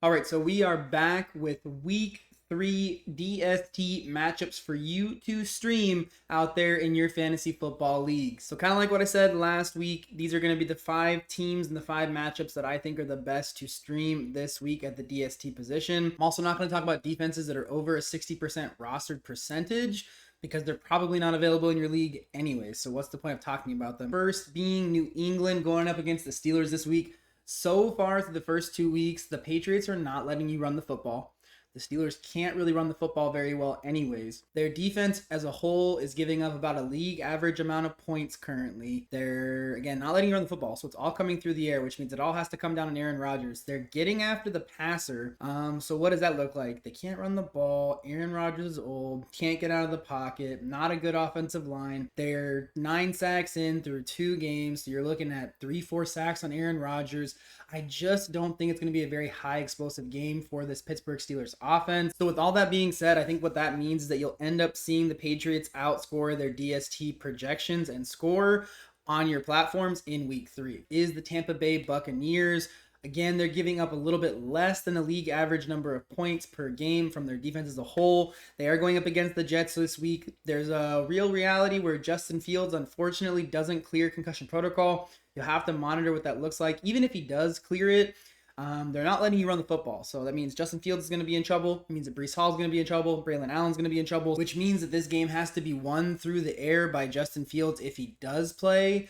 All right, so we are back with week 3 DST matchups for you to stream out there in your fantasy football league. So, kind of like what I said last week, these are going to be the 5 teams and the 5 matchups that I think are the best to stream this week at the DST position. I'm also not going to talk about defenses that are over a 60% rostered percentage because they're probably not available in your league anyway. So, what's the point of talking about them? First being New England going up against the Steelers this week. So far through the first 2 weeks, the Patriots are not letting you run the football. The Steelers can't really run the football very well anyways. Their defense as a whole is giving up about a league average amount of points currently. They're, again, not letting you run the football, so it's all coming through the air, which means it all has to come down on Aaron Rodgers. They're getting after the passer. So what does that look like? They can't run the ball. Aaron Rodgers is old, can't get out of the pocket, not a good offensive line. They're 9 sacks in through 2 games, so you're looking at 3-4 sacks on Aaron Rodgers. I just don't think it's going to be a very high explosive game for this Pittsburgh Steelers offense. So with all that being said, I think what that means is that you'll end up seeing the Patriots outscore their DST projections and score on your platforms in week 3. Is the Tampa Bay Buccaneers. Again, they're giving up a little bit less than a league average number of points per game from their defense as a whole. They are going up against the Jets this week. There's a real reality where Justin Fields unfortunately doesn't clear concussion protocol. You'll have to monitor what that looks like. Even if he does clear it, they're not letting you run the football. So that means Justin Fields is going to be in trouble. It means that Breece Hall is going to be in trouble. Braylon Allen's going to be in trouble, which means that this game has to be won through the air by Justin Fields if he does play.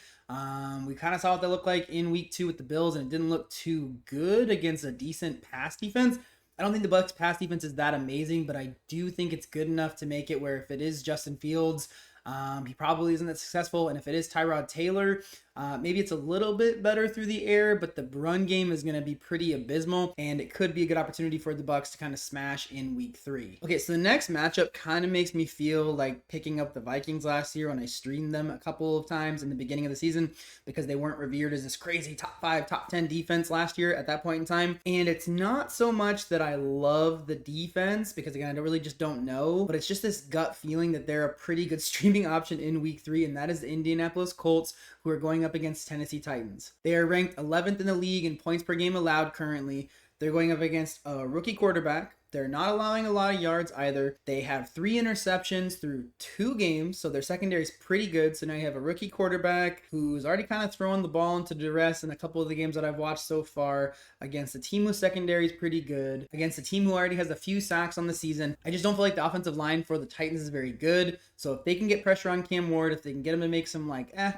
We kind of saw what that looked like in week 2 with the Bills, and it didn't look too good against a decent pass defense. I don't think the Bucs pass defense is that amazing, but I do think it's good enough to make it where if it is Justin Fields, he probably isn't that successful. And if it is Tyrod Taylor, maybe it's a little bit better through the air, but the run game is going to be pretty abysmal, and it could be a good opportunity for the Bucs to kind of smash in week 3. Okay, so the next matchup kind of makes me feel like picking up the Vikings last year when I streamed them a couple of times in the beginning of the season because they weren't revered as this crazy top 5, top 10 defense last year at that point in time. And it's not so much that I love the defense because, again, I really just don't know, but it's just this gut feeling that they're a pretty good streaming option in week 3, and that is the Indianapolis Colts, who are going up against Tennessee Titans. They are ranked 11th in the league in points per game allowed currently. They're going up against a rookie quarterback. They're not allowing a lot of yards either. They have 3 interceptions through 2 games, so their secondary is pretty good. So now you have a rookie quarterback who's already kind of throwing the ball into duress in a couple of the games that I've watched so far against a team whose secondary is pretty good, against a team who already has a few sacks on the season. I just don't feel like the offensive line for the Titans is very good. So if they can get pressure on Cam Ward, if they can get him to make some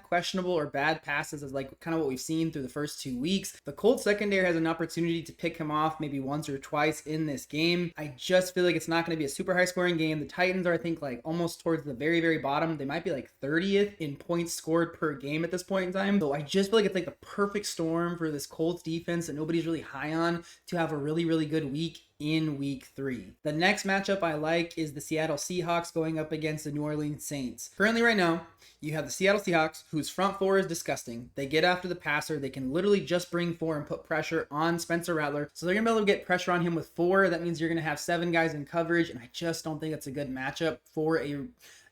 questionable or bad passes, as like kind of what we've seen through the first 2 weeks, the Colts secondary has an opportunity to pick him off maybe once or twice in this game. I just feel like it's not going to be a super high scoring game. The Titans are, I think, like almost towards the very, very bottom. They might be like 30th in points scored per game at this point in time. So I just feel like it's like the perfect storm for this Colts defense that nobody's really high on to have a really, really good week in week 3. The next matchup I like is the Seattle Seahawks going up against the New Orleans Saints. Currently right now, you have the Seattle Seahawks, whose front 4 is disgusting. They get after the passer. They can literally just bring 4 and put pressure on Spencer Rattler. So they're going to be able to get pressure on him with 4. That means you're going to have 7 guys in coverage, and I just don't think that's a good matchup for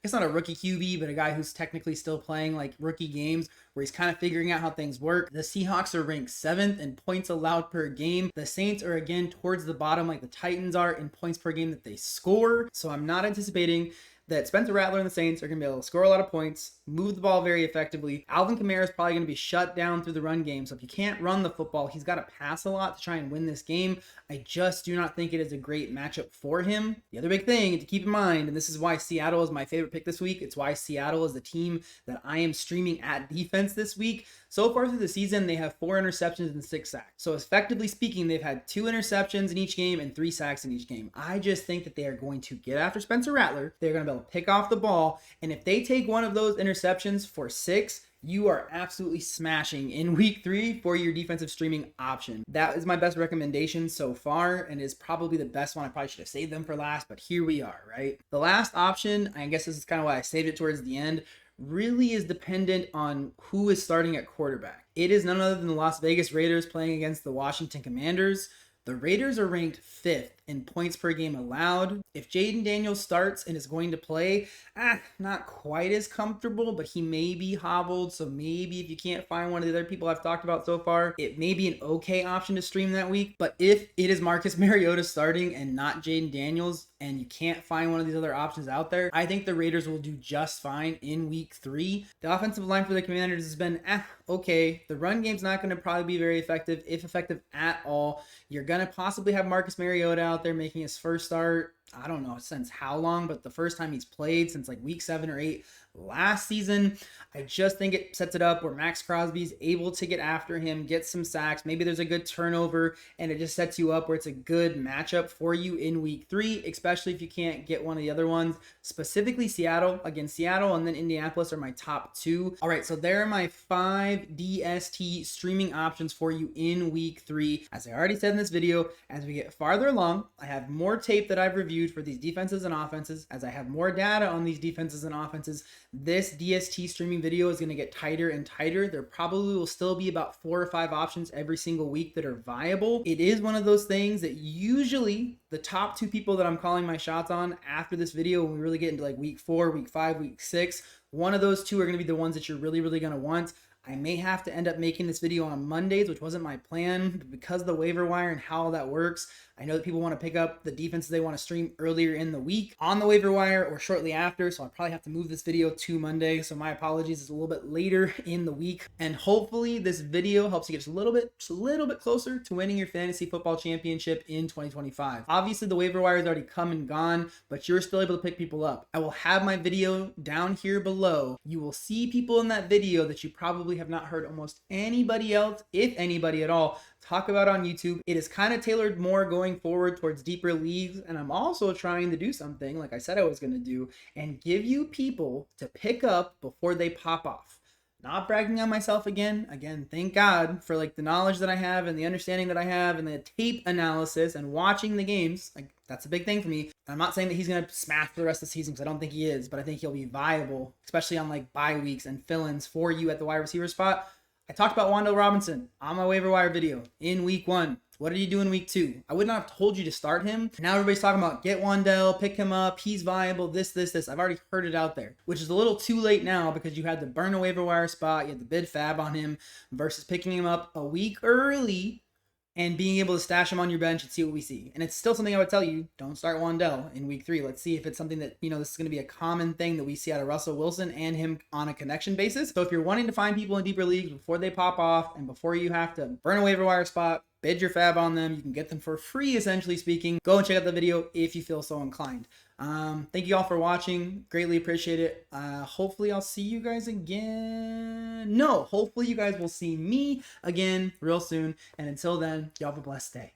it's not a rookie QB, but a guy who's technically still playing like rookie games where he's kind of figuring out how things work. The Seahawks are ranked 7th in points allowed per game. The Saints are again towards the bottom like the Titans are in points per game that they score. So I'm not anticipating that Spencer Rattler and the Saints are going to be able to score a lot of points, move the ball very effectively. Alvin Kamara is probably going to be shut down through the run game. So if you can't run the football, he's got to pass a lot to try and win this game. I just do not think it is a great matchup for him. The other big thing to keep in mind, and this is why Seattle is my favorite pick this week, it's why Seattle is the team that I am streaming at defense this week. So far through the season, they have 4 interceptions and 6 sacks. So effectively speaking, they've had 2 interceptions in each game and 3 sacks in each game. I just think that they are going to get after Spencer Rattler. They're going to be able to pick off the ball. And if they take one of those interceptions for 6, you are absolutely smashing in week 3 for your defensive streaming option. That is my best recommendation so far, and is probably the best one. I probably should have saved them for last, but here we are, right? The last option, I guess this is kind of why I saved it towards the end, really is dependent on who is starting at quarterback. It is none other than the Las Vegas Raiders playing against the Washington Commanders. The Raiders are ranked 5th in points per game allowed. If Jaden Daniels starts and is going to play, not quite as comfortable, but he may be hobbled. So maybe if you can't find one of the other people I've talked about so far, it may be an okay option to stream that week. But if it is Marcus Mariota starting and not Jaden Daniels, and you can't find one of these other options out there, I think the Raiders will do just fine in week 3. The offensive line for the Commanders has been okay. The run game's not going to probably be very effective, if effective at all. You're going to possibly have Marcus Mariota out there making his first start. I don't know since how long, but the first time he's played since like week 7 or 8 last season. I just think it sets it up where Max Crosby's able to get after him, get some sacks. Maybe there's a good turnover, and it just sets you up where it's a good matchup for you in week 3, especially if you can't get one of the other ones, specifically Seattle. Again, Seattle and then Indianapolis are my top 2. All right, so there are my 5 DST streaming options for you in week 3. As I already said in this video, as we get farther along, I have more tape that I've reviewed for these defenses and offenses. As I have more data on these defenses and offenses, this DST streaming video is going to get tighter and tighter. There probably will still be about 4 or 5 options every single week that are viable. It is one of those things that usually the top 2 people that I'm calling my shots on after this video, when we really get into like week 4, week 5, week 6, one of those 2 are going to be the ones that you're really going to want. I may have to end up making this video on Mondays, which wasn't my plan, but because of the waiver wire and how that works, I know that people want to pick up the defenses they want to stream earlier in the week on the waiver wire or shortly after, so I'll probably have to move this video to Monday, so my apologies, it's a little bit later in the week, and hopefully this video helps you get just a little bit closer to winning your fantasy football championship in 2025. Obviously, the waiver wire has already come and gone, but you're still able to pick people up. I will have my video down here below. You will see people in that video that you probably have not heard almost anybody else, if anybody at all, talk about on YouTube. It is kind of tailored more going forward towards deeper leagues, and I'm also trying to do something like I said I was going to do and give you people to pick up before they pop off. Not bragging on myself again, thank God for like the knowledge that I have and the understanding that I have and the tape analysis and watching the games. Like, that's a big thing for me. I'm not saying that he's going to smash for the rest of the season, because I don't think he is, but I think he'll be viable, especially on like bye weeks and fill-ins for you at the wide receiver spot. I talked about Wan'Dale Robinson on my waiver wire video in week 1. What did he do in week 2? I would not have told you to start him. Now everybody's talking about get Wan'Dale, pick him up, he's viable, this. I've already heard it out there, which is a little too late now because you had to burn a waiver wire spot, you had to bid fab on him versus picking him up a week early and being able to stash him on your bench and see what we see. And it's still something I would tell you, don't start Wan'Dale in week 3. Let's see if it's something that, this is going to be a common thing that we see out of Russell Wilson and him on a connection basis. So if you're wanting to find people in deeper leagues before they pop off and before you have to burn a waiver wire spot, bid your fab on them, you can get them for free, essentially speaking. Go and check out the video if you feel so inclined. Thank you all for watching. Greatly appreciate it. Hopefully I'll see you guys again. No, hopefully you guys will see me again real soon. And until then, y'all have a blessed day.